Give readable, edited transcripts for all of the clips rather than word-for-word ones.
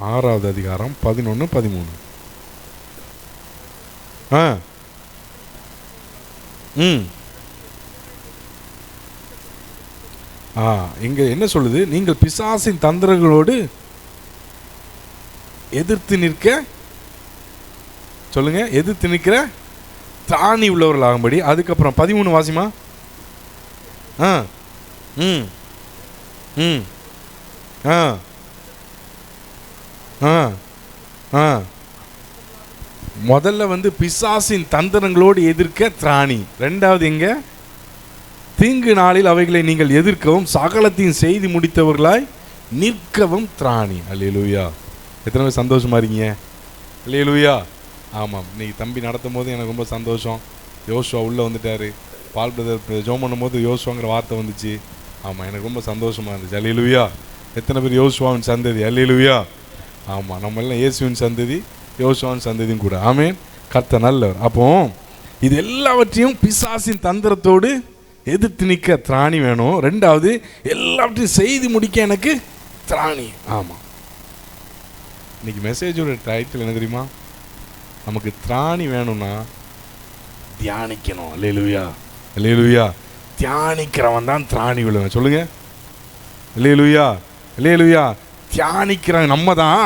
6வது அதிகாரம் 11, 13. இங்க என்ன சொல்லுது? நீங்கள் பிசாசின் தந்திரங்களோடு எதிர்த்து நிற்க, சொல்லுங்க, எதிர்த்து நிற்கிற திராணி உள்ளவர்களாகும்படி. அதுக்கப்புறம் 13 வாசிமா. முதல்ல பிசாசின் தந்திரங்களோடு எதிர்க்க திராணி. ரெண்டாவது எங்க? தீங்கு நாளில் அவைகளை நீங்கள் எதிர்க்கவும் சகலத்தையும் செய்து முடித்தவர்களாய் நிற்கவும் திராணி. அல்லேலூயா. எத்தனை பேர் சந்தோஷமா இருக்கீங்க? அல்லேலூயா. ஆமாம், இன்னைக்கு தம்பி நடத்தும் போது எனக்கு ரொம்ப சந்தோஷம். யோசுவா உள்ளே வந்துட்டார். பால் பிரதர் ஜோம் பண்ணும் போது யோசுவாங்கிற வார்த்தை வந்துச்சு. ஆமாம், எனக்கு ரொம்ப சந்தோஷமாக இருந்துச்சு. அல்லேலூயா. எத்தனை பேர் யோசுவாவின் சந்ததி? அல்லேலூயா. ஆமாம், நம்ம எல்லாம் இயேசுவின் சந்ததி, யோசுவாவின் சந்ததியும் கூட. ஆமேன். கர்த்தர் நல்லவர். அப்போ இது எல்லாவற்றையும் பிசாசின் தந்திரத்தோடு எதிர்த்து நிற்க திராணி வேணும். ரெண்டாவது, எல்லாவற்றையும் செய்து முடிக்க எனக்கு திராணி. ஆமாம், இன்னைக்கு மெசேஜோட டைட்டில் என்ன தெரியுமா? நமக்கு திராணி வேணும்னா தியானிக்கணும். அல்லேலூயா. அல்லேலூயா. தியானிக்கிறவன் தான் திராணி விழுவன். சொல்லுங்க. அல்லேலூயா. அல்லேலூயா. தியானிக்கிறவன் நம்ம தான்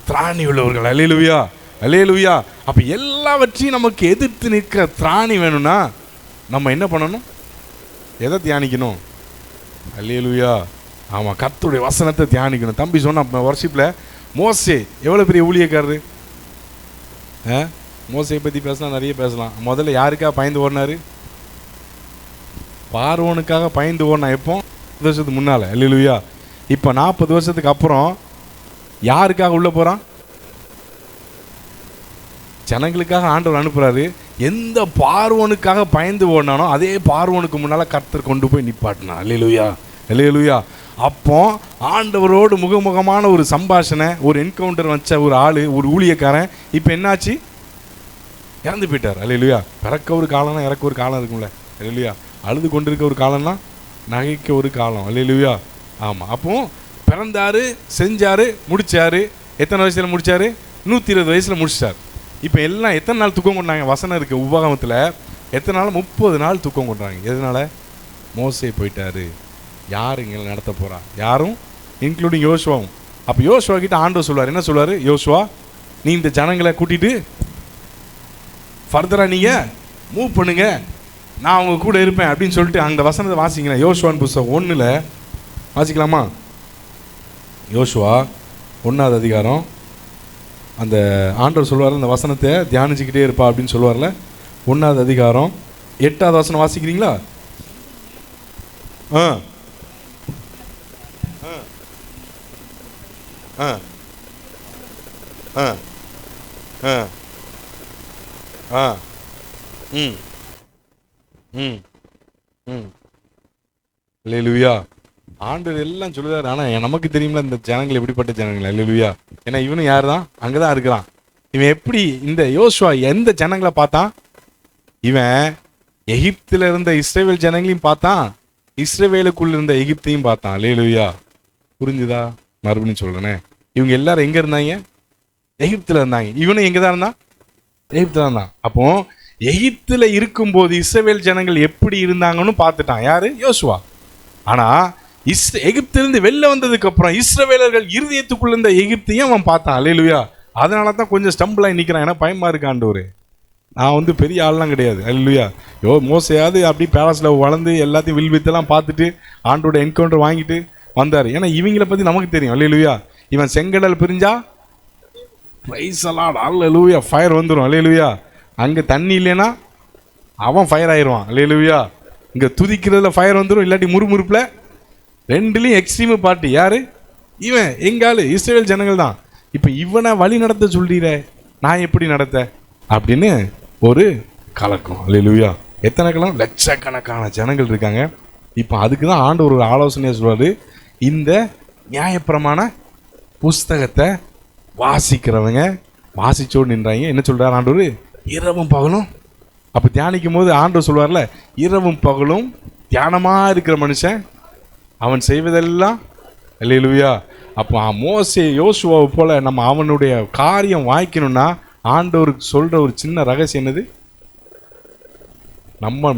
திராணி உள்ளவர்கள். அல்லேலூயா. அல்லேலூயா. அப்போ எல்லாவற்றையும் நமக்கு எதிர்த்து நிற்க திராணி வேணும்னா நம்ம என்ன பண்ணணும்? எதை தியானிக்கணும்? அல்லேலூயா. ஆமாம், கர்த்தருடைய வசனத்தை தியானிக்கணும். தம்பி சொன்ன வர்ஷிப்பில் மோசே எவ்வளோ பெரிய ஊழியக்காரரு. மோசையை பற்றி பேசலாம், நிறைய பேசலாம். முதல்ல யாருக்காக பயந்து ஓடினாரு? பார்வோனுக்காக பயந்து ஓடினா. எப்போ? 40 வருஷத்துக்கு முன்னால். அல்லேலூயா. இப்போ 40 வருஷத்துக்கு அப்புறம் யாருக்காக உள்ளே போகிறான்? ஜனங்களுக்காக ஆண்டவர் அனுப்புகிறாரு. எந்த பார்வோனுக்காக பயந்து ஓடினானோ அதே பார்வோனுக்கு முன்னால் கர்த்தர் கொண்டு போய் நிப்பாட்டினான். அல்லேலூயா. அல்லேலூயா. அப்போ ஆண்டவரோடு முகமுகமான ஒரு சம்பாஷணை, ஒரு என்கவுண்டர் வச்ச ஒரு ஆள், ஒரு ஊழியக்காரன் இப்போ என்னாச்சு? இறந்து போயிட்டார். அல்லேலூயா. பிறக்க ஒரு காலம்னா இறக்க ஒரு காலம் இருக்கும்ல. அல்லேலூயா. அழுது கொண்டிருக்க ஒரு காலம்னா நகைக்க ஒரு காலம். அல்லேலூயா. ஆமாம், அப்போ பிறந்தாரு, செஞ்சாரு, முடிச்சாரு. எத்தனை வயசில் முடிச்சாரு? 120 வயசில் முடிச்சிட்டார். இப்போ எல்லாம் எத்தனை நாள் துக்கம் கொண்டாங்க? வசனம் இருக்குது உபகமத்தில். எத்தனை நாள்? 30 நாள் துக்கம் கொண்டாங்க. எதனால? மோசே போயிட்டாரு. யார் இங்கே நடத்த போகிறா? யாரும், இன்க்ளூடிங் யோசுவாவும். அப்போ யோசுவா கிட்ட ஆண்டவர் சொல்வார். என்ன சொல்வார்? யோசுவா, நீ இந்த ஜனங்களை கூட்டிகிட்டு ஃபர்தராக நீங்கள் மூவ் பண்ணுங்க, நான் அவங்க கூட இருப்பேன் அப்படின்னு சொல்லிட்டு அந்த வசனத்தை வாசிங்களேன். யோசுவான் புஸ்தகம் 1 வாசிக்கலாமா? யோசுவா 1வது அதிகாரம். அந்த ஆண்டவர் சொல்வார், அந்த வசனத்தை தியானிச்சுக்கிட்டே இருப்பா அப்படின்னு சொல்லுவார்ல. 1வது அதிகாரம் 8வது வசனம் வாசிக்கிறீங்களா? அல்லேலூயா. ஆண்டவர் எல்லாம் சொல்லுவார். ஆனால் நமக்கு தெரியுமில்ல இந்த ஜனங்கள் எப்படிப்பட்ட ஜனங்கள். அல்லேலூயா. ஏன்னா இவனும் யார் தான்? அங்கே தான் இருக்கிறான். இவன் எப்படி இந்த யோசுவா எந்த ஜனங்களை பார்த்தான்? இவன் எகிப்தில் இருந்த இஸ்ரவேல் ஜனங்களையும் பார்த்தான், இஸ்ரவேலுக்குள்ள இருந்த எகிப்தையும் பார்த்தான். அல்லேலூயா. புரிஞ்சுதா? மறுபடியும் சொல்றேனே, இவங்க எல்லாரும் எங்க இருந்தாங்க? எகிப்தில் இருந்தாங்க. இவனும் எங்கே தான் இருந்தான்? எகிப்தில் இருந்தான். அப்போ எகிப்தில் இருக்கும்போது இஸ்ரவேல் ஜனங்கள் எப்படி இருந்தாங்கன்னு பார்த்துட்டான். யாரு? யோசுவா. ஆனால் எகிப்திலிருந்து வெளில வந்ததுக்கு அப்புறம் இஸ்ரவேலர்கள் இருதயத்துக்குள்ள இருந்த எகிப்தையும் அவன் பார்த்தான். அல்லேலூயா. அதனால தான் கொஞ்சம் ஸ்டம்பிளாகி நிற்கிறான். ஏன்னா பயமா இருக்கு ஆண்டவர். நான் பெரிய ஆள்லாம் கிடையாது. அல்லேலூயா. மோசையாவது அப்படி பேலஸில் வளர்ந்து எல்லாத்தையும் வில்வித்தெல்லாம் பார்த்துட்டு ஆண்டோட என்கவுண்டர் வாங்கிட்டு வந்தார். ஏன்னா இவங்களை பற்றி நமக்கு தெரியும். அல்லேலூயா. இவன் செங்கடல் பிரிஞ்சா பிரைஸ் அலாட். அல்லேலூயா. ஃபயர் வந்துடும். அல்லேலூயா. அங்கே தண்ணி இல்லைன்னா அவன் ஃபயர் ஆயிடுவான். அல்லேலூயா. இங்கே துதிக்கிறதுல ஃபயர் வந்துடும், இல்லாட்டி முறுமுறுப்பில். ரெண்டுலேயும் எக்ஸ்ட்ரீம் பார்ட்டி யாரு? இவன். எங்காலு இஸ்ரவேல் ஜனங்கள் தான். இப்போ இவனை வழி நடத்த சொல்லிடுற, நான் எப்படி நடத்த அப்படின்னு ஒரு கலக்கம். அல்லேலூயா. எத்தனை கலம்? லட்சக்கணக்கான ஜனங்கள் இருக்காங்க. இப்போ அதுக்கு தான் ஆண்டவர் ஒரு ஆலோசனையாக சொல்வார். இந்த நியாயப்பிரமாண புஸ்தகத்தை வாசிக்கிறவங்க வாசிச்சோடு நின்றாங்க. என்ன சொல்கிறார் ஆண்டவர்? இரவும் பகலும். அப்போ தியானிக்கும் போது ஆண்டவர் சொல்வார்ல, இரவும் பகலும் தியானமாக இருக்கிற மனுஷன் அவன் செய்வதெல்லாம் அல்லேலூயா அப்போ மோசே யோசுவாவை போல நம்ம அவனுடைய காரியம் வாய்க்கணும்னா ஆண்டவருக்கு சொல்ற ஒரு சின்ன ரகசியம் என்னது?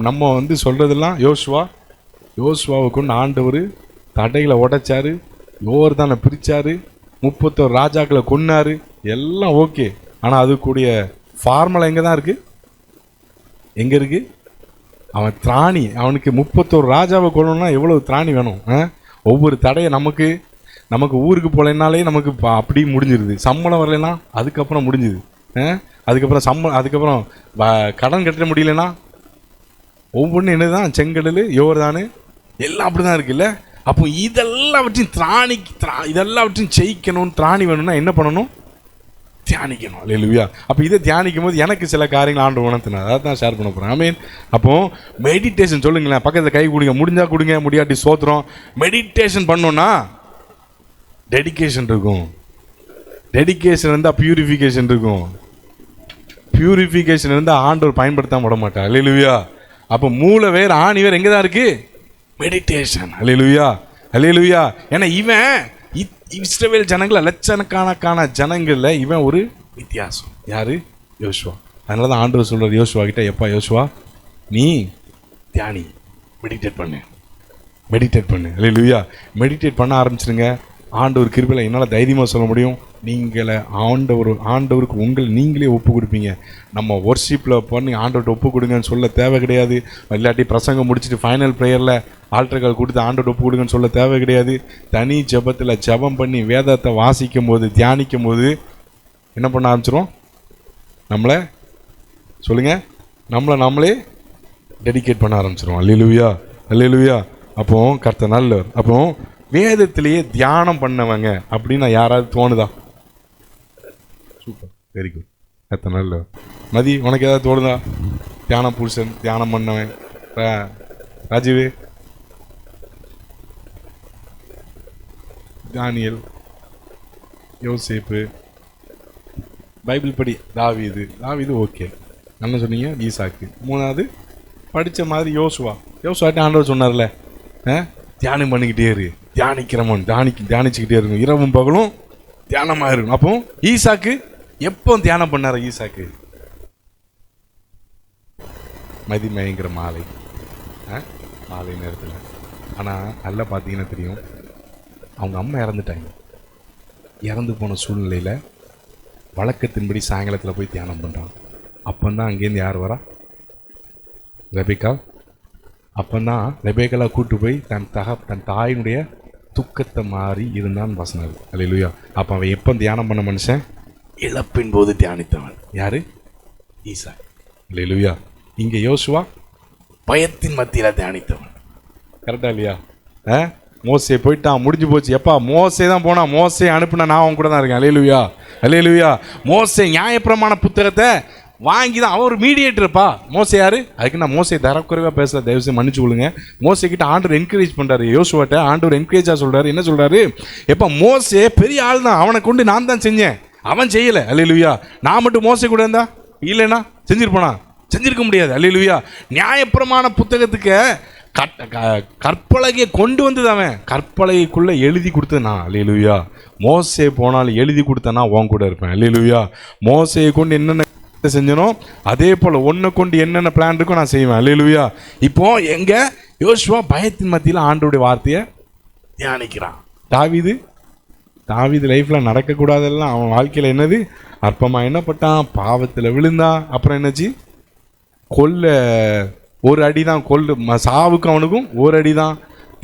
நம்ம சொல்றதெல்லாம் யோசுவாவை கொண்டு ஆண்டவர் தடைகளை உடைச்சாரு, யோர்தானை பிரிச்சாரு, 31 ராஜாக்களை கொன்னாரு, எல்லாம் ஓகே. ஆனால் அதுக்குரிய ஃபார்முலா எங்கே தான் இருக்கு? எங்கே இருக்கு? அவன் திராணி, அவனுக்கு 31 ராஜாவை கொள்ளணும்னா எவ்வளவு திராணி வேணும்? ஒவ்வொரு தடையை நமக்கு ஊருக்கு போகலைன்னாலே நமக்கு அப்படி முடிஞ்சிருது. சம்பளம் வரலைன்னா அதுக்கப்புறம் முடிஞ்சுது. அதுக்கப்புறம் கடன் கட்ட முடியலன்னா ஒவ்வொன்றும் என்னதான், செங்கடல், யோர்தானு எல்லாம் அப்படி தான் இருக்குல்ல. அப்போ இதெல்லாவற்றையும் ஜெயிக்கணும், திராணி வேணும்னா என்ன பண்ணணும்? தியானிக்கணும். அல்லேலூயா. அப்போ இதை தியானிக்கும் போது எனக்கு சில காரியங்கள் ஆண்டு உணர்த்தினார், அதை தான் ஷேர் பண்ண போகிறேன். ஆமீன். அப்போ மெடிடேஷன் சொல்லுங்களேன், பக்கத்தில் கை கொடுங்க, முடிஞ்சா கொடுங்க, முடியாட்டி சோத்திரம். மெடிடேஷன் பண்ணோன்னா டெடிகேஷன் இருக்கும். டெடிகேஷன் இருந்தால் பியூரிஃபிகேஷன் இருக்கும். பியூரிஃபிகேஷன் இருந்தால் ஆண்டவர் பயன்படுத்தாம விட மாட்டார். அல்லேலூயா. அப்போ மூளை வேறு ஆணி வேறு எங்கே தான் இருக்கு? மெடிடேஷன். அல்லேலூயா, அல்லேலூயா. ஏன்னா இவன் இஸ்ரவேல் ஜனங்கள் லட்சக்கணக்கான ஜனங்கள்ல இவன் ஒரு வித்தியாசம். யாரு? யோசுவா. அதனால தான் ஆண்டவர் சொல்றார் யோசுவா கிட்ட, எப்பா யோசுவா நீ தியானி, மெடிடேட் பண்ணு. அல்லேலூயா. மெடிடேட் பண்ண ஆரம்பிச்சிருங்க. ஆண்டவர் கிருபையில என்னால் தைரியமாக சொல்ல முடியும், ஆண்டவருக்கு நீங்களே ஒப்பு கொடுப்பீங்க. நம்ம ஒர்ஷிப்பில் பண்ணி ஆண்டவர்கிட்ட ஒப்பு கொடுங்கன்னு சொல்ல தேவை கிடையாது. இல்லாட்டி பிரசங்கம் முடிச்சுட்டு ஃபைனல் ப்ரேயரில் ஆல்டர்கள் கொடுத்து ஆண்டவர்கிட்ட ஒப்பு கொடுங்கன்னு சொல்ல தேவை கிடையாது. தனி ஜெபத்தில் ஜெபம் பண்ணி வேதத்தை வாசிக்கும் போது, தியானிக்கும் போது என்ன பண்ண ஆரம்பிச்சிரும்? நம்மளே டெடிகேட் பண்ண ஆரம்பிச்சிரும். அல்லேலூயா, அல்லேலூயா. அப்போ கர்த்தர் நல்லவர். அப்போ வேதத்திலேயே தியானம் பண்ணவங்க அப்படின்னா யாராவது தோணுதா? Super, very good. கர்த்தர் நல்லவர். மதி, உனக்கு ஏதாவது தோணுதா? தியான புருஷன், தியானம் பண்ணவன். ராஜீவே, தானியல், யோசேப்பு, பைபிள் படி தாவீது ஓகே. என்ன சொன்னீங்க? ஈசாக்கு. மூணாவது படித்த மாதிரி யோசுவாட்ட ஆண்டவர் சொன்னார்ல, தியானம் பண்ணிக்கிட்டே இரு, தியானிச்சுக்கிட்டே இருக்கும், இரவும் பகலும் தியானமாக இருக்கும். அப்போ ஈசாக்கு எப்போ தியானம் பண்ணார? ஈசாக்கு மதிமயங்கிற மாலை நேரத்தில். ஆனால் நல்லா பார்த்தீங்கன்னா தெரியும், அவங்க அம்மா இறந்துட்டாங்க. இறந்து போன சூழ்நிலையில் வழக்கத்தின்படி சாயங்காலத்தில் போய் தியானம் பண்ணுறாங்க. அப்போந்தான் அங்கேருந்து யார் வரா? ரெபேக்கா. அப்போந்தான் ரெபேக்கெல்லாம் கூப்பிட்டு போய் தன் தாயினுடைய துக்கத்தை மாறி இருந்தான்னு வசனம். அல்லேலூயா. அப்போ அவன் எப்போ தியானம் பண்ண மனுஷன்? இழப்பின் போது தியானித்தவன். யாரு? ஈசா. அல்லேலூயா. இங்கே யோசுவா பயத்தின் மத்தியில் தியானித்தவன். கரெக்டா இல்லையா? மோசே போயிட்டான், முடிஞ்சு போச்சு. எப்பா மோசே தான் போனா, மோசே அனுப்புனா நான் அவன் கூட தான் இருக்கேன். அல்லேலூயா, அல்லேலூயா. மோசே நியாயப்பிரமாண புத்தகத்தை வாங்கி தான், அவர் மீடியேட்டர்ப்பா. மோசே யாரு? அதுக்கு நான் மோசே தரக்குறைவாக பேசல, தயவுசெய்து மன்னிச்சு கொள்ளுங்க. மோசே கிட்ட ஆண்டவர் என்கரேஜ் பண்ணுறாரு, யோசுவாட்ட ஆண்டவர் என்கரேஜாக சொல்கிறாரு. என்ன சொல்கிறாரு? எப்போ மோசே பெரிய ஆள் தான், அவனை கொண்டு நான் தான் செஞ்சேன், அவன் செய்யலை. அல்லேலூயா. நான் மட்டும் மோசே கூட இருந்தா இல்லைன்னா செஞ்சிருப்பானா? செஞ்சிருக்க முடியாது. அல்லேலூயா. நியாயப்பிரமாண புத்தகத்துக்கு கற்பலகையை கொண்டு வந்தது அவன், கற்பலகைக்குள்ளே எழுதி கொடுத்தது நான். அல்லேலூயா. மோசே போனாலும் எழுதி கொடுத்தனா உன் கூட இருப்பேன். அல்லேலூயா. மோசையை கொண்டு என்னென்ன செஞ்சனோ அதே போல ஒன்றை கொண்டு என்னென்ன பிளான் இருக்கோ நான் செய்வேன். அல்லேலூயா. இப்போ எங்க யோசுவா பயத்தின் மத்தியில் ஆண்டவருடைய வார்த்தையை தியானிக்கிறான். தாவீது லைஃப்ல நடக்கக்கூடாதெல்லாம் அவன் வாழ்க்கையில் என்னது? அற்பமா என்னப்பட்டான், பாவத்தில் விழுந்தான். அப்புறம் என்னாச்சு? ஒரு அடி தான் சாவுக்கும் அவனுக்கும் ஒரு அடி தான்.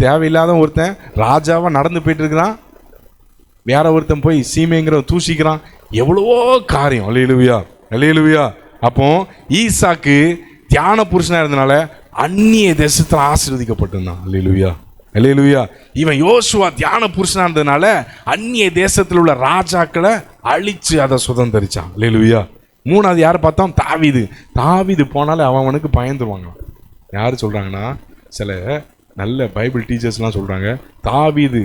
தேவையில்லாத ஒருத்தன் ராஜாவா நடந்து போயிட்டு இருக்கிறான், வேற ஒருத்தன் போய் சீமைங்கிற தூசிக்கிறான், எவ்வளவோ காரியம். அல்லேலூயா, அல்லேலூயா. அப்போ ஈசாக்கு தியான புருஷனா இருந்தனால அந்நிய தேசத்தில் ஆசீர்வதிக்கப்பட்டிருந்தான். அல்லேலூயா, அல்லேலூயா. இவன் யோசுவா தியான புருஷனா இருந்ததுனால அந்நிய தேசத்தில் உள்ள ராஜாக்களை அழிச்சு அதை சுதந்திரிச்சான். அல்லேலூயா. மூணாவது யார் பார்த்தோம்? தாவீது போனாலே அவனுக்கு பயந்துருவாங்க. யார் சொல்கிறாங்கன்னா, சில நல்ல பைபிள் டீச்சர்ஸ்லாம் சொல்கிறாங்க, தாவீது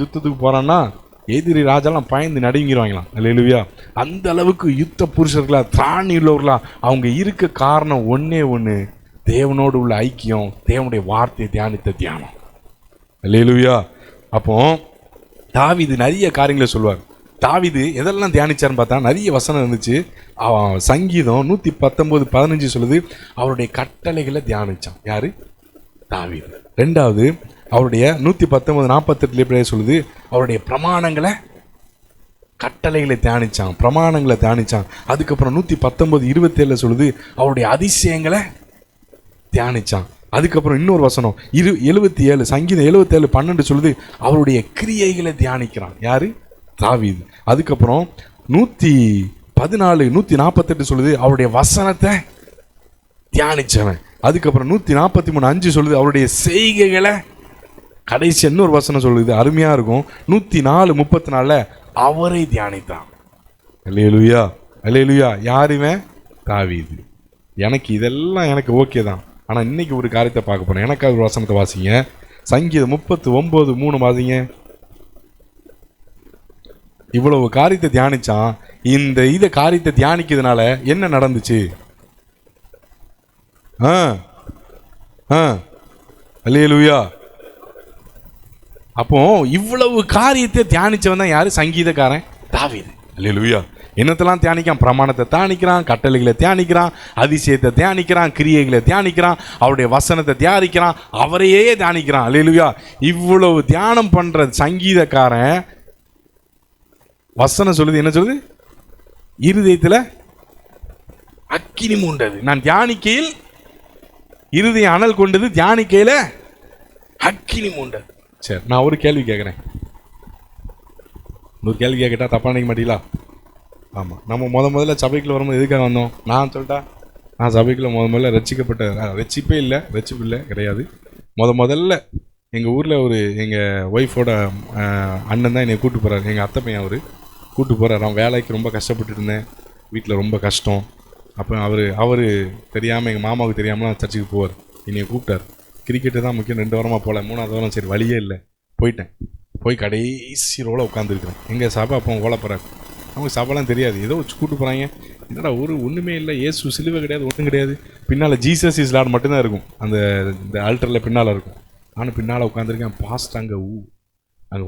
யுத்தத்துக்கு போகிறான்னா எதிரி ராஜாலாம் பயந்து நடுங்கிடுவாங்களாம். அல்லேலூயா. அந்த அளவுக்கு யுத்த புருஷர்களா, திராணி உள்ளவர்களா அவங்க இருக்க காரணம் ஒன்றே ஒன்று, தேவனோடு உள்ள ஐக்கியம், தேவனுடைய வார்த்தையை தியானித்த தியானம். அல்லேலூயா. அப்போ தாவீது நிறைய காரியங்களை சொல்லுவார். தாவீது எதெல்லாம் தியானிச்சார்னு பார்த்தா நிறைய வசனம் இருந்துச்சு. சங்கீதம் 119:15 சொல்லுது, அவருடைய கட்டளைகளை தியானிச்சான். யாரு? தாவீது. ரெண்டாவது, அவருடைய 119:48 சொல்லுது, அவருடைய பிரமாணங்களை, கட்டளைகளை தியானிச்சான், பிரமாணங்களை தியானிச்சான். அதுக்கப்புறம் 119:27 சொல்லுது, அவருடைய அதிசயங்களை தியானிச்சான். அதுக்கப்புறம் இன்னொரு வசனம் 77, சங்கீதம் 77:12 சொல்லுது, அவருடைய கிரியைகளை தியானிக்கிறான். யாரு? தாவீது. அதுக்கப்புறம் 114, 148 சொல்லுது, அவருடைய வசனத்தை தியானிச்சவன். அதுக்கப்புறம் 143:5 சொல்லுது, அவருடைய செய்கைகளை. கடைசி இன்னொரு வசனம் சொல்லுது, அருமையா இருக்கும், 104:34 அவரை தியானித்தான். அல்லேலூயா, அல்லேலூயா. யாருமே? தாவீது. எனக்கு இதெல்லாம் எனக்கு ஓகே தான். ஆனால் இன்னைக்கு ஒரு காரியத்தை பார்க்க போறேன். எனக்காக ஒரு வசனத்தை வாசிங்க. சங்கீதம் 39:3 வாசிங்க. இவ்வளவு காரியத்தை தியானிச்சான். இந்த காரியத்தை தியானிக்கிறதுனால என்ன நடந்துச்சு? அல்லேலூயா. அப்போ இவ்வளவு காரியத்தை தியானிச்சவன் தான் யாரு? சங்கீதக்காரன் தாவீது. அல்லேலூயா. என்னத்தெல்லாம் தியானிக்கான்? பிரமாணத்தை தியானிக்கிறான், கட்டளைகளை தியானிக்கிறான், அதிசயத்தை தியானிக்கிறான், கிரியைகளை தியானிக்கிறான், அவருடைய வசனத்தை தியானிக்கிறான், அவரையே தியானிக்கிறான். அல்லேலூயா. இவ்வளவு தியானம் பண்ற சங்கீதக்காரன் வசனம் சொல்லுது, என்ன சொல்லுது? இருதயத்தில் அக்கினி மூண்டது. நான் தியானிக்கையில் இருதயம் அனல் கொண்டது, தியானிக்கையில் அக்கினி மூண்டது. சரி, நான் ஒரு கேள்வி கேட்குறேன். ஒரு கேள்வி கேட்கட்டா தப்பா நினைக்க மாட்டீங்களா? ஆமாம், நம்ம முதல்ல சபைக்குள்ள வரும்போது எதுக்காக வந்தோம்? நான் சொல்லிட்டா, நான் சபைக்குள்ள முதல்ல ரட்சிக்கப்பட்ட, ரட்சிப்பே இல்லை, ரட்சிப்பு இல்லை, கிடையாது. முதல்ல எங்கள் ஊரில் ஒரு எங்கள் ஒய்ஃபோட அண்ணன் தான் என்னை கூப்பிட்டு போகிறார். எங்கள் அத்தை பையன் அவர் கூப்பிட்டு போகிறார். அவன் வேலைக்கு ரொம்ப கஷ்டப்பட்டு இருந்தேன், வீட்டில் ரொம்ப கஷ்டம். அப்போ அவர் தெரியாமல், எங்கள் மாமாவுக்கு தெரியாமல் சர்ச்சுக்கு போவார். என்னை கூப்பிட்டார். கிரிக்கெட்டு தான் முக்கியம். 2 வாரமாக போகல. 3வது வாரம் சரி வழியே இல்லை, போயிட்டேன். போய் கடைசி ரோல உட்காந்துருக்குறேன். எங்கள் சபை அப்போ ஓலை போகிறார். அவங்க சபைலாம் தெரியாது, ஏதோ வச்சு கூப்பிட்டு போகிறாங்க. என்னடா ஒன்றுமே இல்லை, ஏசு சிலுவை கிடையாது, ஒன்றும் கிடையாது. பின்னால் ஜீசஸ் இஸ் லார்ட் மட்டும்தான் இருக்கும், இந்த ஆல்டரில் பின்னால் இருக்கும். நானும் பின்னால் உட்காந்துருக்கேன். பாஸ்ட் அங்கே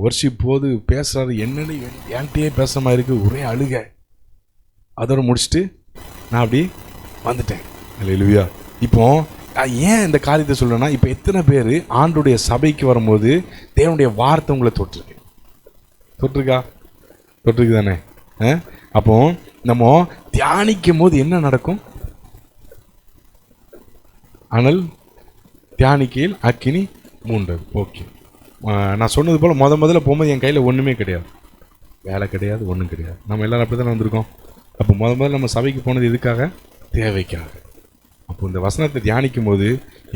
வர்ஷிப் போது பேசுகிறாரு. என்னன்னு என்கிட்டயே பேசுகிற மாதிரி இருக்குது. ஒரே அழுக. அதோட முடிச்சுட்டு நான் அப்படி வந்துட்டேன். அல்லேலூயா. இப்போ ஏன் இந்த காரியத்தை சொல்றேன்னா, இப்போ எத்தனை பேர் ஆண்டுடைய சபைக்கு வரும்போது தேவனுடைய வார்த்தை உங்களை தொட்டிருக்கா தானே? அப்போ நம்ம தியானிக்கும் போது என்ன நடக்கும்? அனல் தியானிக்கையில் அக்கினி மூண்டது. ஓகே, நான் சொன்னது போல் முதல்ல போகும்போது என் கையில் ஒன்றுமே கிடையாது, வேலை கிடையாது, ஒன்றும் கிடையாது. நம்ம எல்லாரும் அப்படி தானே வந்திருக்கோம். அப்போ முதல்ல நம்ம சபைக்கு போனது எதுக்காக? தேவைக்காக. அப்போ இந்த வசனத்தை தியானிக்கும் போது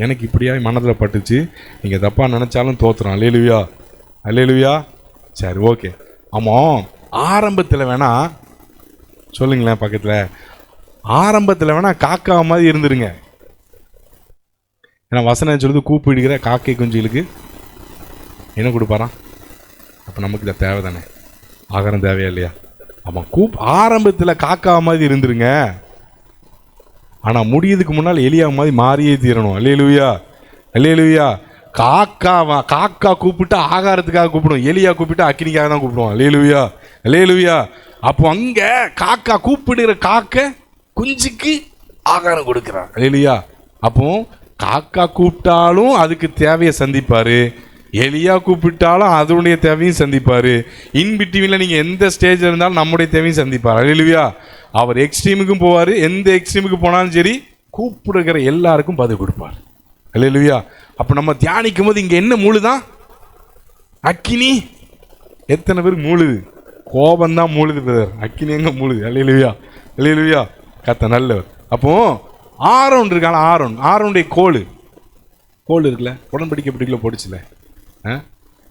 எனக்கு இப்படியா மனதில் பட்டுச்சு. நீங்கள் தப்பாக நினச்சாலும் தோத்துறோம். அல்லேலூயா, அல்லேலூயா. சரி, ஓகே. ஆமாம், ஆரம்பத்தில் வேணா சொல்லுங்களேன், பக்கத்தில் ஆரம்பத்தில் வேணா காக்கா மாதிரி இருந்துருங்க. ஏன்னா வசனம் சொல்லுது, கூப்பிடுகிற காக்கை குஞ்சுகளுக்கு என்ன கொடுப்பாராம்? அப்போ நமக்கு இதை தேவை தானே, ஆகாரம் தேவையா இல்லையா? ஆமாம், ஆரம்பத்தில் காக்கா மாதிரி இருந்துருங்க. ஆனால் முடியதுக்கு முன்னால் எலியா மாதிரி மாறியே தீரணும். அல்லேலூயா, அல்லேலூயா. காக்கா கூப்பிட்டா ஆகாரத்துக்காக கூப்பிடும், எலியா கூப்பிட்டா அக்கினிக்காக தான் கூப்பிடுவோம். அல்லேலூயா, அல்லேலூயா. அப்போ அங்க காக்கா கூப்பிடுகிற காக்கை குஞ்சுக்கு ஆகாரம் கொடுக்கிறார். அல்லேலூயா. அப்போ காக்கா கூப்பிட்டாலும் அதுக்கு தேவையை சந்திப்பாரு, எலியா கூப்பிட்டாலும் அதனுடைய தேவையும் சந்திப்பாரு. இன்பிட்வீனில் நீங்கள் எந்த ஸ்டேஜில் இருந்தாலும் நம்முடைய தேவையும் சந்திப்பார். அல்லேலூயா. அவர் எக்ஸ்ட்ரீமுக்கும் போவார், எந்த எக்ஸ்ட்ரீமுக்கு போனாலும் சரி கூப்பிடுகிற எல்லாருக்கும் பதில் கொடுப்பார். அல்லேலூயா. அப்போ நம்ம தியானிக்கும் போது இங்கே என்ன மூழுதான்? அக்கினி. எத்தனை பேருக்கு மூழுது? கோபந்தான் மூழுது பிரதர், அக்கினி எங்க மூழுது? அல்லேலூயா, அல்லேலூயா. கத்த நல்லவர். அப்போ ஆரோன் இருக்கான, ஆரோனுடைய கோல் இருக்குல்ல, உடன்படிக்கை பிடிக்கல போட்டுச்சுல,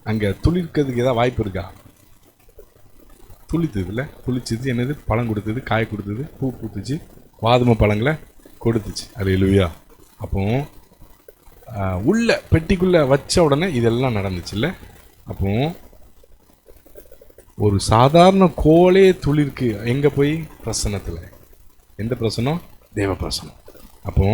அங்கே துளிர்க்கிறதுக்கு ஏதாவது வாய்ப்பு இருக்கா? துளித்ததுல துளிச்சது, என்னது பழம் கொடுத்தது, காய் கொடுத்தது, பூ பூத்துச்சு, வாதுமை பழங்களை கொடுத்துச்சு. அல்லேலூயா. அப்போ உள்ள பெட்டிக்குள்ளே வச்ச உடனே இதெல்லாம் நடந்துச்சு இல்லை? அப்போ ஒரு சாதாரண கோலே துளிர்க்கு எங்கே போய்? பிரசன்னத்தில். எந்த பிரசனம்? தேவ பிரசனம். அப்போ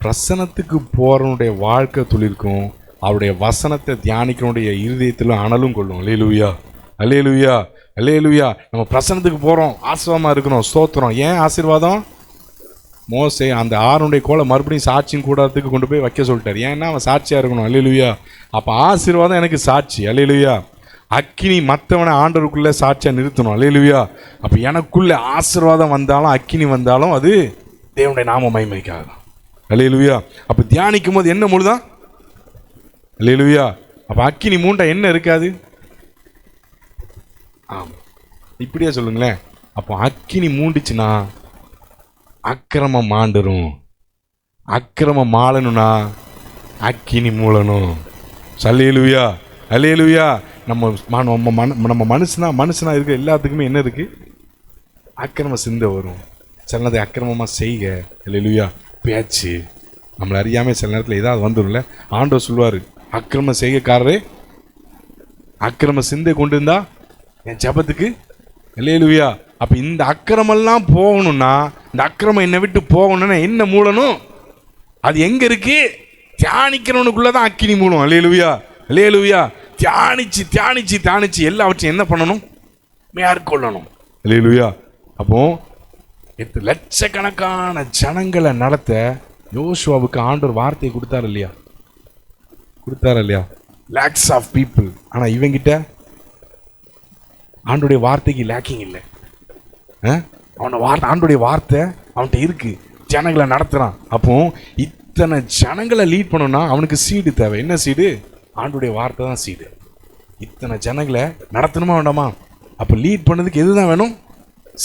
பிரசனத்துக்கு போகிறனுடைய வாழ்க்கை துளிர்க்கும், அவருடைய வசனத்தை தியானிக்கிறனுடைய இருதயத்தில் அனலும் கொள்ளும். அல்லேலூயா, அல்லேலூயா, அல்லேலூயா. நம்ம பிரசன்னத்துக்கு போகிறோம், ஆசீர்வாதமாக இருக்கணும், ஸ்தோத்திரம். ஏன் ஆசீர்வாதம்? மோசே அந்த ஆறுடைய கோலை மறுபடியும் சாட்சியும் கூடாரத்துக்கு கொண்டு போய் வைக்க சொல்லிட்டார். ஏன்னா அவன் சாட்சியாக இருக்கணும். அல்லேலூயா. அப்போ ஆசீர்வாதம் எனக்கு சாட்சி. அல்லேலூயா. அக்கினி மற்றவனை ஆண்டவருக்குள்ளே சாட்சியாக நிறுத்தணும். அல்லேலூயா. அப்போ எனக்குள்ளே ஆசீர்வாதம் வந்தாலும் அக்கினி வந்தாலும் அது தேவனுடைய நாம மகிமைக்காக. அல்லேலூயா. அப்போ தியானிக்கும் போது என்ன முழுதான்? அல்லேலூயா. அப்போ அக்கினி மூண்டா என்ன இருக்காது? ஆமாம், இப்படியே சொல்லுங்களேன். அப்போ அக்கினி மூண்டுச்சுன்னா அக்கிரமம் மாண்டுரும். அக்கிரமம் மாளணும்னா அக்கினி மூளணும். அல்லேலூயா, அல்லேலூயா. நம்ம மனுஷனா இருக்க எல்லாத்துக்குமே என்ன இருக்கு? அக்கிரம சிந்தை வரும். சில நேரத்தை அக்கிரமமாக செய்க. அல்லேலூயா. பேச்சு நம்மளை அறியாமல் சில நேரத்தில் ஏதாவது வந்துடும்ல. ஆண்டவர் சொல்லுவார், அக்கிரம செய்கைக்காரரே, அக்கிரம சிந்தை கொண்டு இருந்தா என் ஜபத்துக்கு. அல்லேலூயா. அப்போ இந்த அக்கிரமெல்லாம் போகணும்னா, இந்த அக்கிரமம் என்னை விட்டு போகணும்னா என்ன மூலணும்? அது எங்கே இருக்கு? தியானிக்கிறவனுக்குள்ளதான் அக்கினி மூலம். அல்லேலூயா, அல்லேலூயா. தியானிச்சு தியானிச்சு தியானிச்சு எல்லாவற்றையும் என்ன பண்ணணும்? மேற்கொள்ளணும். அல்லேலூயா. அப்போ லட்சக்கணக்கான ஜனங்களை நடத்த யோசுவாவுக்கு ஆண்டவர் வார்த்தையை கொடுத்தாரு இல்லையா? கொடுத்தாரு இல்லையா? Lakhs of people. ஆனால் இவங்கிட்ட ஆண்டுடைய வார்த்தைக்கு லேக்கிங் இல்லை. ஆண்டுடைய வார்த்தை அவன்கிட்ட இருக்கு, ஜனங்களை நடத்துறான். அப்போ இத்தனை ஜனங்களை லீட் பண்ணணும்னா அவனுக்கு சீடு தேவை. என்ன சீடு? ஆண்டுடைய வார்த்தை தான் சீடு. இத்தனை ஜனங்களை நடத்தணுமா வேண்டாமா? அப்போ லீட் பண்ணதுக்கு எதுதான் வேணும்?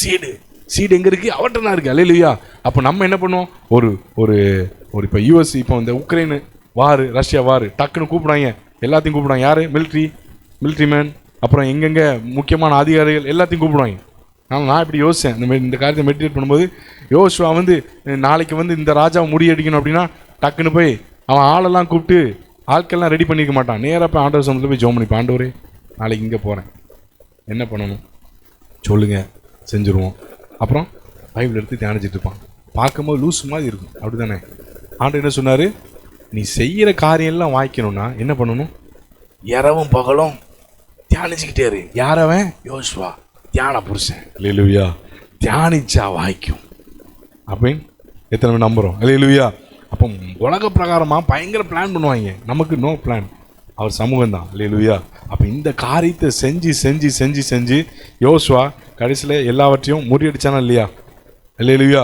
சீடு. சீடு எங்கே இருக்குது? அவர்கிட்ட தான் இருக்குது. அல்லேலூயா. அப்போ நம்ம என்ன பண்ணுவோம்? ஒரு ஒரு ஒரு இப்போ யூஎஸ், இப்போ இந்த உக்ரைனு வார், ரஷ்யா வார், டக்குன்னு கூப்பிடுவாங்க, எல்லாத்தையும் கூப்பிடுவாங்க. யார்? மிலிட்ரி மேன், அப்புறம் எங்கெங்கே முக்கியமான அதிகாரிகள் எல்லாத்தையும் கூப்பிடுவாங்க. நான் இப்படி யோசித்தேன், இந்த காரியத்தை மெடிடேட் பண்ணும்போது. யோசுவா நாளைக்கு இந்த ராஜாவை முறியடிக்கணும் அப்படின்னா டக்குன்னு போய் அவன் ஆளெல்லாம் கூப்பிட்டு ஆட்கள்லாம் ரெடி பண்ணிக்க மாட்டான். நேராக போய் ஆண்டவர் சமூகத்தில் போய் ஜெபம் பண்ணிப்பான். ஆண்டவரே, நாளைக்கு இங்கே போகிறேன், என்ன பண்ணணும் சொல்லுங்கள், செஞ்சுருவோம். அப்புறம் பைபிள் எடுத்து தியானிச்சிட்டு இருப்பான். பார்க்கும்போது லூஸ் மாதிரி இருக்கும், அப்படி தானே? ஆண்டவர் என்ன சொன்னார்? நீ செய்கிற காரியம்லாம் வாய்க்கணும்னா என்ன பண்ணணும்? இரவும் பகலும் தியானிச்சுக்கிட்டே இரு. யாரவன்? யோசுவா, தியான புருஷன். அல்லேலூயா. தியானிச்சா வாய்க்கும் அப்படின்னு எத்தனை நம்புகிறோம்? அல்லேலூயா. அப்போ உலக பிரகாரமாக பயங்கர பிளான் பண்ணுவாங்க, நமக்கு நோ பிளான். அவர் சமூகம் தான். அல்லேலூயா. அப்போ இந்த காரியத்தை செஞ்சு செஞ்சு செஞ்சு செஞ்சு யோசுவா கடைசியில் எல்லாவற்றையும் முறியடிச்சானா இல்லையா? அல்லேலூயா.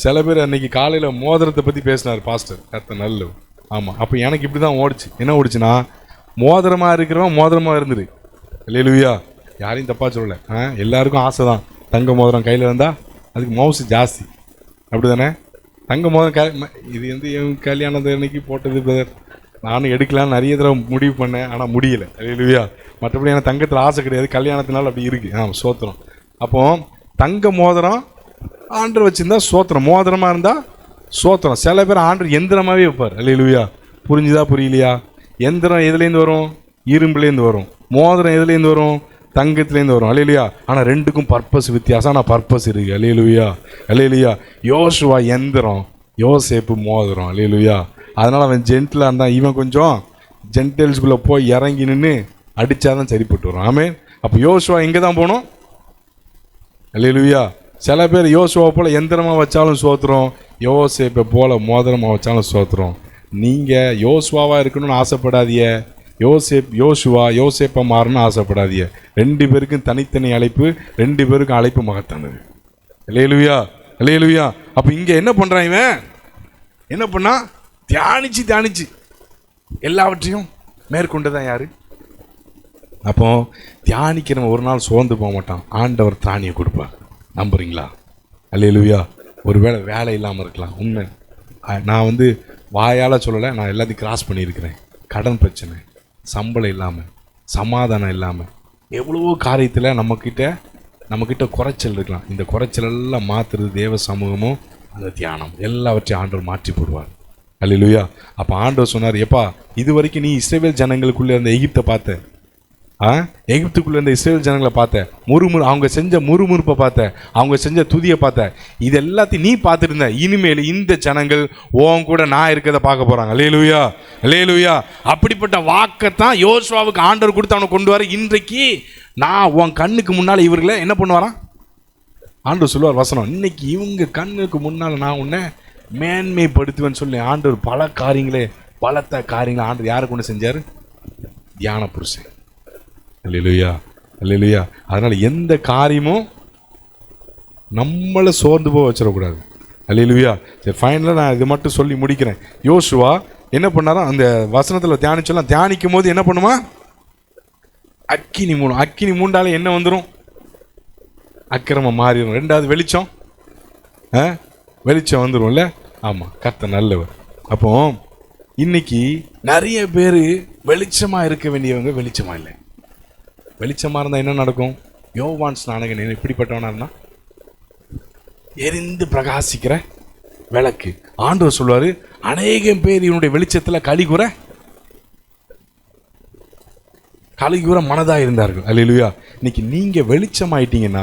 சில பேர் அன்னைக்கு காலையில் மோதிரத்தை பற்றி பேசினார் பாஸ்டர், கர்த்தர் நல்ல. ஆமாம். அப்போ எனக்கு இப்படி தான் ஓடிச்சு. என்ன ஓடிச்சுன்னா, மோதிரமாக இருக்கிறவன் மோதிரமாக இருந்துரு. அல்லேலூயா. யாரையும் தப்பாக சொல்லலை. எல்லாருக்கும் ஆசை தான் தங்க மோதிரம் கையில் இருந்தால் அதுக்கு மவுசு ஜாஸ்தி, அப்படி தானே? தங்க மோதிரம் இது என் கல்யாணத்தை அன்னைக்கு போட்டது பிரதர், நானும் எடுக்கலான்னு நிறைய தடவை முடிவு பண்ணேன், ஆனால் முடியலை. அல்லேலூயா. மற்றபடி எனக்கு தங்கத்தில் ஆசை கிடையாது, கல்யாணத்தினால அப்படி இருக்குது. சோத்திரம். அப்போ தங்க மோதிரம் ஆண்டர் வச்சுருந்தா சோத்திரம், மோதிரமாக இருந்தால் சோத்திரம். சில பேர் ஆண்டர் எந்திரமாகவே வைப்பார். அல்லேலூயா. புரிஞ்சுதா புரியலையா? எந்திரம் எதுலேருந்து வரும்? இரும்புலேருந்து வரும். மோதிரம் எதுலேருந்து வரும்? தங்கத்துலேருந்து வரும். அல்லேலூயா. ஆனால் ரெண்டுக்கும் பர்பஸ் வித்தியாசம், ஆனால் பர்பஸ் இருக்குது. அல்லேலூயா, அல்லேலூயா. யோசுவா எந்திரம், யோசேப்பு மோதிரம். அல்லேலூயா. அதனால் அவன் ஜென்டிலாக இருந்தான், இவன் கொஞ்சம் ஜென்டல்ஸ்குள்ளே போய் இறங்கி நின்று அடித்தாதான் சரிப்பட்டு வரும். ஆமே. அப்போ யோசுவா எங்கே தான் போகணும்? அல்லேலூயா. சில பேர் யோசுவா போல் எந்திரமாக வச்சாலும் சோத்துறோம், யோசேப்பை போல் மோதிரமாக வச்சாலும் சோத்துறோம். நீங்கள் யோசுவாவாக இருக்கணும்னு ஆசைப்படாதீங்க, யோசேப்பை மாறணும்னு ஆசைப்படாதீங்க. ரெண்டு பேருக்கும் தனித்தனி அழைப்பு, ரெண்டு பேருக்கும் அழைப்பு மகத்தானது. அல்லேலூயா, அல்லேலூயா. அப்போ இங்கே என்ன பண்ணுறான் இவன்? என்ன பண்ணா? தியானிச்சு தியானிச்சு எல்லாவற்றையும் மேற்கொண்டு தான் யாரு? அப்போ தியானிக்கிறவன் ஒரு நாள் சோர்ந்து போக மாட்டான், ஆண்டவர் திராணியை கொடுப்பார். நம்புறீங்களா? அல்லேலூயா. ஒரு வேலை இல்லாமல் இருக்கலாம், உண்மை. நான் வாயால் சொல்லலை, நான் எல்லாத்தையும் கிராஸ் பண்ணியிருக்கிறேன். கடன் பிரச்சனை, சம்பளம் இல்லாமல், சமாதானம் இல்லாமல், எவ்வளவோ காரியத்தில் நம்மக்கிட்ட குறைச்சல் இருக்கலாம். இந்த குறைச்சலெல்லாம் மாற்றுறது தேவ சமூகமும் அந்த தியானம், எல்லாவற்றையும் ஆண்டவர் மாற்றி போடுவார். அல்லேலூயா. அப்போ ஆண்டவர் சொன்னார், எப்பா இது வரைக்கும் நீ இஸ்ரவேல் ஜனங்களுக்குள்ளே அந்த எகிப்தை பார்த்த, எகிப்துக்குள்ளே இருந்த இஸ்ரேல் ஜனங்களை பார்த்த, அவங்க செஞ்ச முறுமுறுப்பை பார்த்த, அவங்க செஞ்ச துதியை பார்த்த, இது எல்லாத்தையும் நீ பார்த்துட்டு இருந்த. இனிமேல் இந்த ஜனங்கள் உன் கூட நான் இருக்கிறத பார்க்க போகிறாங்க. அல்லேலூயா, அல்லேலூயா. அப்படிப்பட்ட வாக்கைத்தான் யோசுவாவுக்கு ஆண்டவர் கொடுத்து அவனை கொண்டு வர இன்றைக்கு நான் உன் கண்ணுக்கு முன்னால இவர்களை என்ன பண்ணுவாராம்? ஆண்டவர் சொல்லுவார் வசனம், இன்னைக்கு இவங்க கண்ணுக்கு முன்னால நான் உன்னை மேன்மைப்படுத்துவேன்னு சொல்லி ஆண்டவர் பல காரியங்களே, பலத்த காரியங்களை ஆண்டவர் யாரை கொண்டு செஞ்சாரு? தியான புருஷன். அல்லேலூயா, அல்லேலூயா. அதனால எந்த காரியமும் நம்மளை சோர்ந்து போக வச்சிடக்கூடாது. அல்லேலூயா. சரி, ஃபைனலாக நான் இது மட்டும் சொல்லி முடிக்கிறேன். யோசுவா என்ன பண்ணாரோ அந்த வசனத்தில் தியானிச்சலாம். தியானிக்கும் போது என்ன பண்ணுமா? அக்கினி மூணும். அக்கினி மூண்டாலே என்ன வந்துடும்? அக்கிரமம் மாறிடும். ரெண்டாவது வெளிச்சம், வெளிச்சம் வந்துடும்ல. ஆமாம், கர்த்தர் நல்லவர். அப்போ இன்னைக்கு நிறைய பேர் வெளிச்சமாக இருக்க வேண்டியவங்க வெளிச்சமாக இல்லை. வெளிச்சமாக இருந்தால் என்ன நடக்கும்? யோவான் ஸ்நானகன் எப்படிப்பட்டவனா இருந்தா? எரிந்து பிரகாசிக்கிற விளக்கு. ஆண்டவர் சொல்வாரு, அநேகம் பேர் இவனுடைய வெளிச்சத்தில் கலிகுற மனதாக இருந்தார்கள். அல்லேலூயா. இன்னைக்கு நீங்க வெளிச்சமாயிட்டீங்கன்னா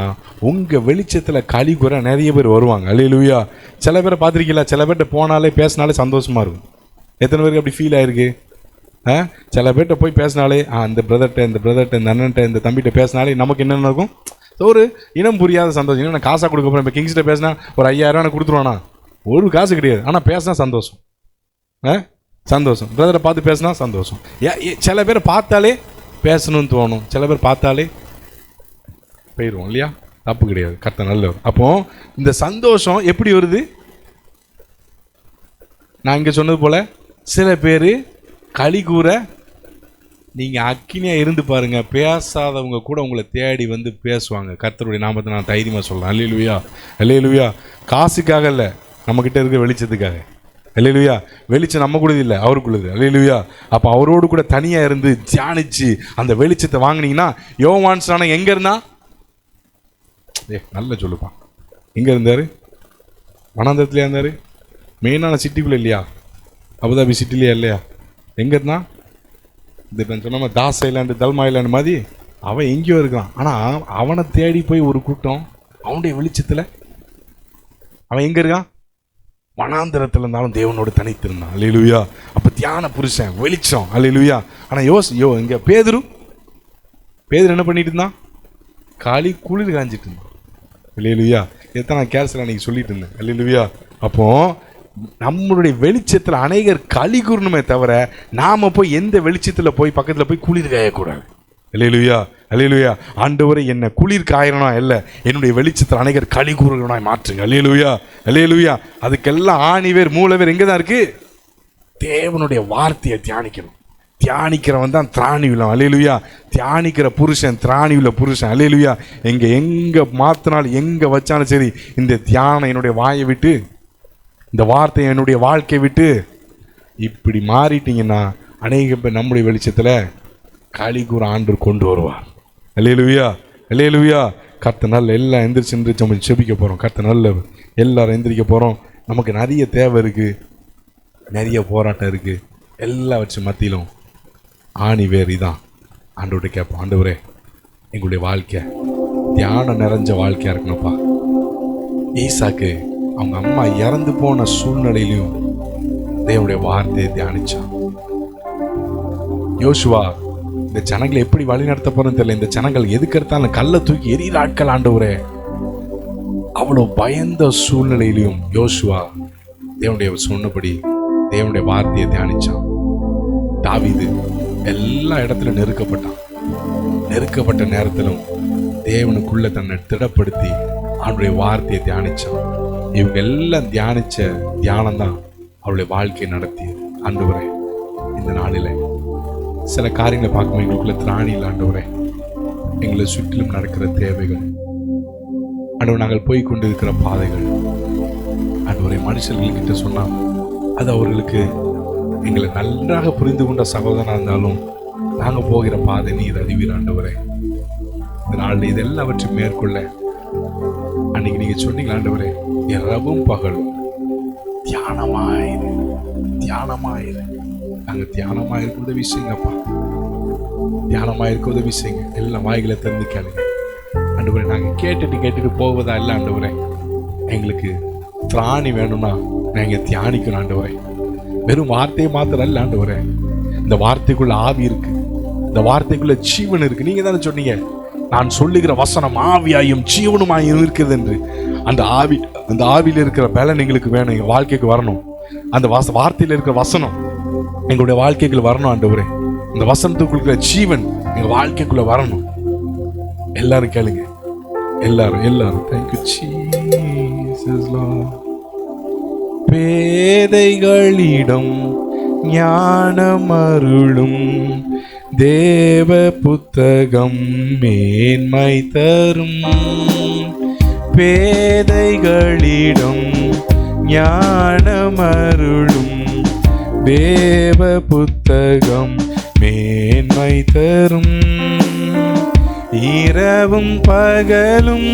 உங்க வெளிச்சத்துல கலிகுற நிறைய பேர் வருவாங்க. அல்லேலூயா. சில பேரை பார்த்துருக்கீங்களா? சில பேர்கிட்ட போனாலே பேசினாலே சந்தோஷமா இருக்கும். எத்தனை பேருக்கு அப்படி ஃபீல் ஆயிருக்கு? சில பேர்கிட்ட போய் பேசினாலே இந்த பிரதர்கிட்ட, இந்த அண்ணன்ட்ட, இந்த தம்பிகிட்ட பேசினாலே நமக்கு என்னென்ன இருக்கும்? ஒரு இனம் புரியாத சந்தோஷம். நான் காசாக கொடுக்க போகிறேன். இப்போ கிங்ஸ்கிட்ட பேசினா ஒரு 5000 கொடுத்துருவானா? ஒரு காசு கிடையாது. ஆனால் பேசினா சந்தோஷம். சந்தோஷம். பிரதரை பார்த்து பேசினா சந்தோஷம். சில பேர் பார்த்தாலே பேசணும்னு தோணும். சில பேர் பார்த்தாலே போயிடுவோம் இல்லையா? தப்பு கிடையாது. கர்த்தர் நல்லவர். அப்போ இந்த சந்தோஷம் எப்படி வருது? நான் இங்கே சொன்னது போல சில பேர் கலிகூற, நீங்கள் அக்கினியாக இருந்து பாருங்க, பேசாதவங்க கூட உங்களை தேடி வந்து பேசுவாங்க. கர்த்தருடைய நாமத்தை நான் தைரியமாக சொல்கிறேன். அல்லேலூயா, அல்லேலூயா. காசுக்காக இல்லை, நம்மக்கிட்ட இருக்கிற வெளிச்சத்துக்காக. அல்லேலூயா. வெளிச்சம் நம்ம கூட இல்லை, அவருக்குள்ளது. அல்லேலூயா. அப்போ அவரோடு கூட தனியாக இருந்து தியானிச்சு அந்த வெளிச்சத்தை வாங்கினீங்கன்னா, யோவான் ஸ்நானகன் எங்கே இருந்தா? நல்ல சொல்லுப்பா. எங்கே இருந்தார்? வனாந்தரத்துலையா இருந்தார்? மெயினான சிட்டிக்குள்ளே இல்லையா? அபுதாபி சிட்டிலையா இல்லையா? எங்கே இருந்தான்? இந்த சொன்ன தாஸ் ஐலாண்டு, தல்மா ஐலாண்டு மாதிரி அவன் எங்கேயோ இருக்கான். ஆனால் அவனை தேடி போய் ஒரு கூட்டம் அவனுடைய வெளிச்சத்தில் அவன் எங்கே இருக்கான்? வனாந்திரத்தில் இருந்தாலும் தேவனோடு தனித்திருந்தான். அல்லேலூயா. அப்போ தியான புருஷன், வெளிச்சம். அல்லேலூயா. ஆனால் இங்கே பேதுரு என்ன பண்ணிட்டு இருந்தான்? குளிர் காஞ்சிட்டு இருந்தான். அல்லேலூயா. இதைத்தான் நான் கேர்ஸில் அன்னைக்கு சொல்லிட்டு இருந்தேன். அல்லேலூயா. அப்போ நம்மளுடைய வெளிச்சத்தில் அநேகர் களி கூறணுமே தவிர நாம போய் எந்த வெளிச்சத்தில் போய் பக்கத்தில் போய் குளிர் காயக்கூடாது. அல்லேலூயா, அல்லேலூயா. ஆண்டவரே என்ன குளிர் காயறனா இல்லை, என்னுடைய வெளிச்சத்தில் அநேகர் களி கூறுகிறவனாய் மாற்றுங்க. அல்லேலூயா, அல்லேலூயா. அதுக்கெல்லாம் ஆணிவேர் மூலவேர் எங்கே தான் இருக்கு? தேவனுடைய வார்த்தையை தியானிக்கணும். தியானிக்கிறவன் தான் திராணி உள்ளவன். அல்லேலூயா. தியானிக்கிற புருஷன் திராணி உள்ள புருஷன். அல்லேலூயா. எங்கே மாற்றினாலும் எங்கே வச்சாலும் சரி, இந்த தியானம் என்னுடைய வாயை விட்டு, இந்த வார்த்தை என்னுடைய வாழ்க்கையை விட்டு இப்படி மாறிட்டீங்கன்னா அநேக பேர் நம்முடைய வெளிச்சத்தில் களிகூற ஆண்டவர் கொண்டு வருவார். அல்லேலூயா, அல்லேலூயா. கர்த்தர் நல்ல எல்லாம் எந்திரிச்சு நம்ம செபிக்க போகிறோம். கர்த்தர் நல்ல எல்லாரும் எந்திரிக்க போகிறோம். நமக்கு நிறைய தேவை இருக்குது, நிறைய போராட்டம் இருக்குது. எல்லா வச்சு மத்தியிலும் ஆணி வேறு தான் ஆண்டவர்கிட்ட கேட்போம். ஆண்டவரே, எங்களுடைய வாழ்க்கை தியானம் நிறைஞ்ச வாழ்க்கையாக இருக்கணும்ப்பா. ஈசாக்கு அவங்க அம்மா இறந்து போன சூழ்நிலையிலையும் தேவனுடைய வார்த்தையை தியானிச்சான். யோசுவா இந்த ஜனங்களை எப்படி வழி நடத்த போறன்னு தெரியல, இந்த ஜனங்கள் எதுக்கு எடுத்தாலும் கல்லை தூக்கி எரியிற ஆட்கள் ஆண்டவரே, அவ்வளோ பயந்த சூழ்நிலையிலையும் யோசுவா தேவனுடைய சொன்னபடி தேவனுடைய வார்த்தையை தியானிச்சான். தாவீது எல்லா இடத்துல நெருக்கப்பட்ட நேரத்திலும் தேவனுக்குள்ள தன்னை திடப்படுத்தி அவனுடைய வார்த்தையை தியானிச்சான். இவங்க எல்லாம் தியானிச்ச தியானம் தான் அவருடைய வாழ்க்கையை நடத்தியது. ஆண்டவரே, இந்த நாளில் சில காரியங்களை பார்க்கும்போது எங்களுக்குள்ள திராணி இல்லை ஆண்டவரே. எங்களை சுற்றிலும் நடக்கிற தேவைகள் ஆண்டவர், நாங்கள் போய் கொண்டிருக்கிற பாதைகள் ஆண்டவரே, மனுஷர்கள்கிட்ட சொன்னால் அது அவர்களுக்கு எங்களை நன்றாக புரிந்து கொண்ட சகோதரனாக இருந்தாலும் நாங்கள் போகிற பாதை நீர் அறிவீர் ஆண்டவரே. இந்த நாளில் இது எல்லாவற்றையும் மேற்கொள்ள அன்னைக்கு நீங்க சொன்னீங்க ஆண்டவரே, இரவும் பகலும் தியானமாயிரு. நாங்கள் தியானமாயிருக்க உதவி செய்யுங்கப்பா. தியானமாயிருக்க உதவி செய்யுங்க. எல்லாம் வாய்களை திறந்து கேளுங்க ஆண்டவரே. நாங்கள் கேட்டுட்டு போவதா இல்லை ஆண்டவரே. எங்களுக்கு திராணி வேணும்னா நாங்கள் தியானிக்கணும் ஆண்டவரே. வெறும் வார்த்தையை மாத்திரம் இல்லை ஆண்டவரே. இந்த வார்த்தைக்குள்ள ஆவி இருக்கு, இந்த வார்த்தைக்குள்ள ஜீவன் இருக்கு. நீங்க தானே சொன்னீங்க, நான் சொல்லுகிற வசனம் ஆவியாயும் ஜீவனுமாயும் இருக்கிறது என்று அந்த ஆவியில் இருக்கிற பலன் எங்களுக்கு வேணும், எங்க வாழ்க்கைக்கு வரணும். அந்த வார்த்தையில் இருக்கிற வசனம் எங்களுடைய வாழ்க்கைக்குள்ள வரணும் ஆண்டவரே. இந்த வசனத்துக்குள்ள ஜீவன் எங்க வாழ்க்கைக்குள்ள வரணும். எல்லாரும் கேளுங்க, எல்லாரும் தேங்க்யூ ஜீசஸ். பேதைகளிடம் ஞானம் அருளும் தேவ புத்தகம் மேன்மை தரும். பேதைகளிடம் ஞானம் அருளும் தேவ புத்தகம் மேன்மை தரும். இரவும் பகலும்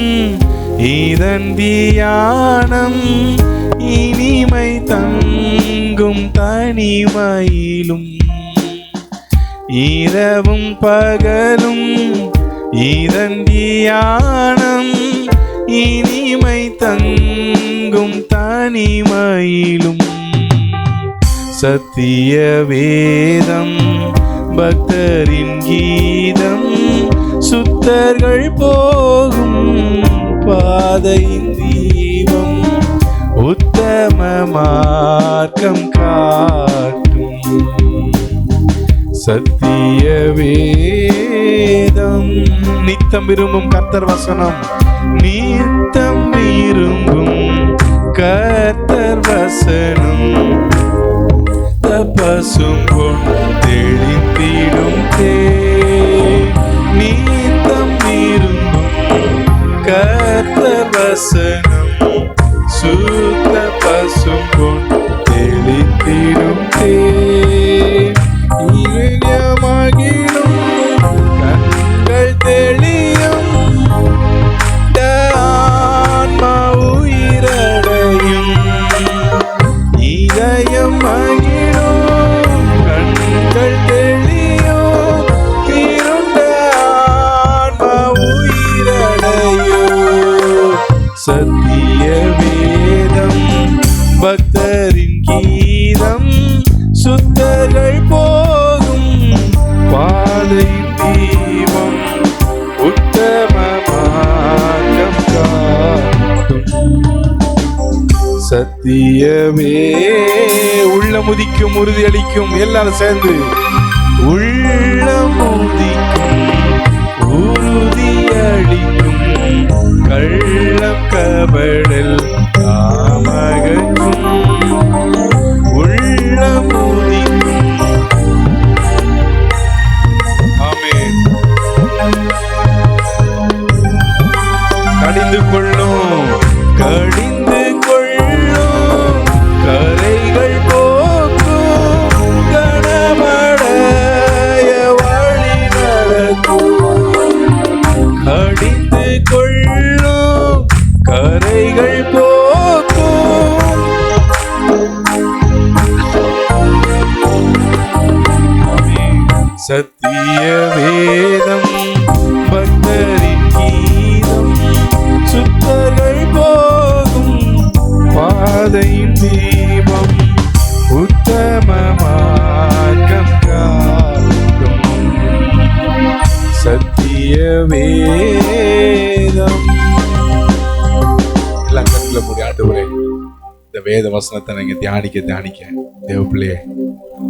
இதன் தியானம் இனிமை தங்கும் தனிமையிலும். இரவும் பகலும் இதன் தியானம் இனிமை தங்கும் தனிமையிலும். சத்திய வேதம் பக்தரின் கீதம் சுத்தர்கள் போகும் பாதையின் தீபம் உத்தம மார்க்கம் காட்டும். சத்திய வேதம் நித்தம் விரும்பும் கர்த்தர் வசனம், நித்தம் விரும்பும் கர்த்தர் வசனம் தபசும் தெளிந்திடும் நீத்தம் விரும்பும் கர்த்தர் வசனம் சுத்த பசும் தெளிந்திடும் இதயமாகிடும் கண்கள் தெளியும் ஆன்மா உயிரடையும். இதயம் ஆகிடும் கண்கள் தெளியும் இருண்ட ஆன்மா உயிரடையும். சத்திய வேதம் பக்தரின் கீதம் சுத்தர்கள் போகும் பாதையின் தீபம் உத்தம மார்க்கம் காட்டும். சத்தியமே உள்ளமுதிக்கும் உறுதியளிக்கும். எல்லாரும் சேர்ந்து உள்ளமுதிக்கும் உறுதியளிக்கும் கள்ளம் கபடல் காமகக்கும். உள்ளமுதிக்கும் ஆமென். கடிந்து கொள்ளும் கரைகள் போக்கும் கணமடைய வழி நடக்கும். கடிந்து கொள்ளும் கரைகள் போக்கும். சத்திய வேதம் பக்தரின் கீதம் சுத்தர்கள் போகும் பாதையின் தீபம் உத்தம மார்க்கம் காட்டும். சத்திய வேதம். எல்லாம் கண்ணில் மூடி ஆண்டவரே, இந்த வேத வசனத்தை நீங்க தியானிக்க தேவ பிள்ளையே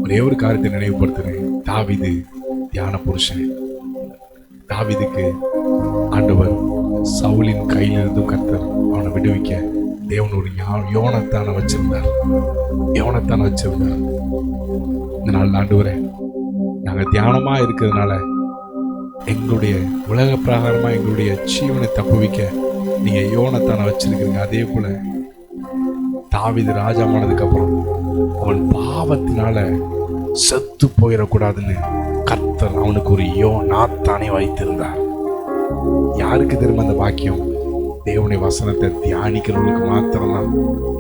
ஒரே ஒரு காரியத்தை நினைவுபடுத்துறேன். தாவீது தியான புருஷன். தாவீதுக்கு ஆண்டவர் சவுலின் கையிலிருந்தும் கர்த்தர் அவனை விடுவிக்க தேவன் ஒரு யோனத்தான வச்சிருந்தார். இந்த நாள் ஆண்டவரே, நாங்க தியானமா இருக்கிறதுனால எங்களுடைய உலக பிரகாரமா எங்களுடைய ஜீவனை தப்புவிக்க நீங்க யோனத்தான வச்சிருக்கிறீங்க. அதே போல தாவீது ராஜாவானதுக்கு அப்புறம் அவன் பாவத்தினால செத்து போயிடக்கூடாதுன்னு கர்த்தர் அவனுக்கு ஒரு யோனாத்தானை வைத்திருந்தார். யாருக்கு திரும்ப அந்த பாக்கியம்? தேவனுடைய வசனத்தை தியானிக்கிறவங்களுக்கு மாத்திரம்தான்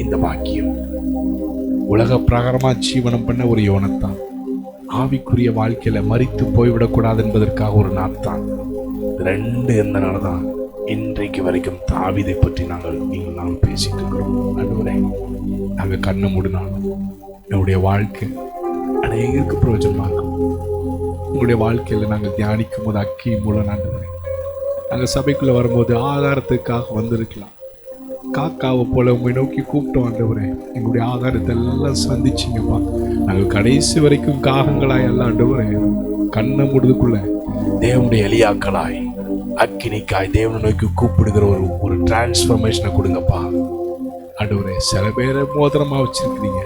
இந்த பாக்கியம். உலக பிரகாரமா ஜீவனம் பண்ண ஒரு யோனத்தான், ஆவிக்குரிய வாழ்க்கையில மரித்து போய்விடக்கூடாது என்பதற்காக ஒரு நாத்தான். ரெண்டு இருந்தனாலதான் இன்றைக்கு வரைக்கும் தாவீதை பற்றி நீங்கள் பேசிட்டு இருக்கிறோம். ஆண்டவரே, நாங்க கண்ணை மூடினாலும் என்னுடைய வாழ்க்கை அநேகருக்கு பிரயோஜனமா இருக்கும். உங்களுடைய வாழ்க்கையில நாங்கள் தியானிக்கும் போது அக்கி மூலம் ஆண்டவரே நாங்கள் சபைக்குள்ளே வரும்போது ஆகாரத்துக்காக வந்திருக்கலாம். காக்காவை போல உண்மை நோக்கி கூப்பிட்டோம் ஆண்டவரே. எங்களுடைய ஆகாரத்தை எல்லாம் சந்திச்சிங்கப்பா. நாங்கள் கடைசி வரைக்கும் காகங்களாய் அல்ல ஆண்டவரே, கண்ணை முடிதுக்குள்ள தேவனுடைய எலியாக்களாய் அக்கினிக்காய் தேவனை நோக்கி கூப்பிடுகிற ஒரு டிரான்ஸ்ஃபர்மேஷனை கொடுங்கப்பா ஆண்டவரே. சில பேரை மோதிரமா வச்சிருக்கிறீங்க,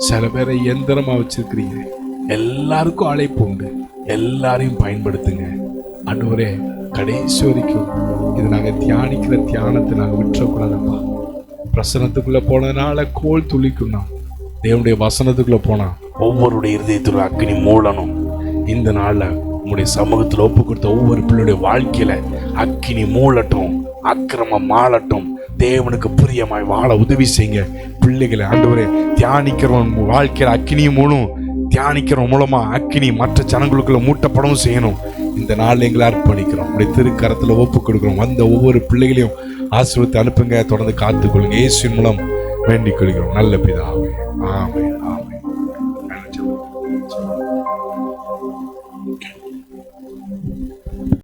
சில பேரை எந்திரமா வச்சிருக்கிறீங்க. எல்லாருக்கும் அழைப்பு உண்டு, எல்லாரையும் பயன்படுத்துங்க ஆண்டவரே. கடைசி வரைக்கும் இது நாங்கள் தியானிக்கிற தியானத்தை நாங்கள் விட்டுறக்கூடாதுப்பா. பிரசனத்துக்குள்ள போனதுனால கோல் துளிக்கணும், தேவனுடைய வசனத்துக்குள்ள போனா ஒவ்வொருடைய இருதயத்துல அக்கினி மூடணும். இந்த நாள்ல உங்களுடைய சமூகத்தில் ஒப்பு கொடுத்த ஒவ்வொரு பிள்ளையுடைய வாழ்க்கையில அக்கினி மூளட்டும், அக்கிரமம் மாளட்டும். தேவனுக்கு பிரியமாய் வாழ உதவி செய்யுங்க பிள்ளைகளை ஆண்டவரே. தியானிக்கிறவன் வாழ்க்கையில அக்கினியும் மூணும், தியானிக்கிறவன் மூலமா அக்கினி மற்ற ஜனங்களுக்குள்ள மூட்டப்படவும் செய்யணும். இந்த நாள் எங்களை அர்ப்பணிக்கிறோம், உடைய திருக்கரத்துல ஒப்பு கொடுக்கிறோம். வந்த ஒவ்வொரு பிள்ளைகளையும் ஆசீர்வதித்து அனுப்புங்க, தொடர்ந்து காத்துக்கொள்ளுங்க. இயேசுவின் மூலம் வேண்டிக் கொள்கிறோம் நல்ல பிதாவே. ஆமென், ஆமென்.